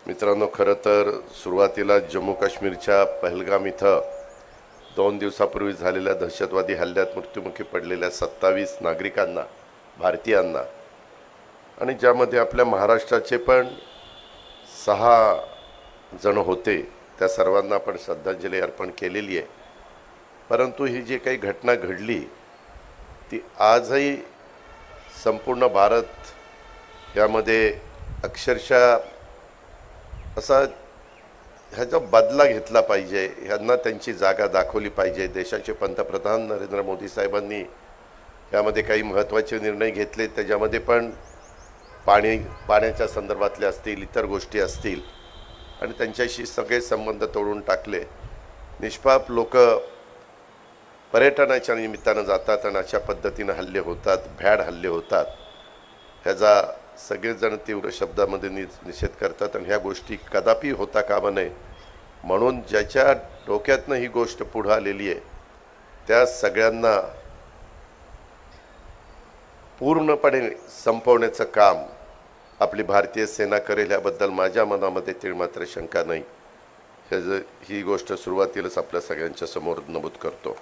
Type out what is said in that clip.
मित्रांनो, खरं तर सुरुवातीला जम्मू काश्मीरच्या पहलगाम इथं 2 दिवसापूर्वी झालेल्या दहशतवादी हल्ल्यात मृत्युमुखी पडलेल्या 27 नागरिकांना, भारतीयांना, आणि ज्यामध्ये आपल्या महाराष्ट्राचे पण 6 जण होते, त्या सर्वांना आपण श्रद्धांजली अर्पण केलेली आहे. परंतु ही जी काही घटना घडली ती आजही संपूर्ण भारत यामध्ये अक्षरशः असा ह्याचा बदला घेतला पाहिजे, ह्यांना त्यांची जागा दाखवली पाहिजे. देशाचे पंतप्रधान नरेंद्र मोदी साहेबांनी यामध्ये काही महत्त्वाचे निर्णय घेतले, त्याच्यामध्ये पण पाण्याच्या संदर्भातले असतील, इतर गोष्टी असतील, आणि त्यांच्याशी सगळे संबंध तोडून टाकले. निष्पाप लोक पर्यटनाच्या निमित्तानं जातात आणि अशा पद्धतीनं हल्ले होतात, भ्याड हल्ले होतात. ह्याचा सगळेजण तीव्र शब्दामध्ये निषेध करतात आणि ह्या गोष्टी कदापि होता कामा नये म्हणून ज्याच्या डोक्यातनं ही गोष्ट पुढं आलेली आहे त्या सगळ्यांना पूर्णपणे संपवण्याचं काम आपली भारतीय सेना करेल याबद्दल माझ्या मनामध्ये तीळमात्र शंका नाही. ही गोष्ट सुरुवातीलाच आपल्या सगळ्यांच्या समोर नमूद करतो.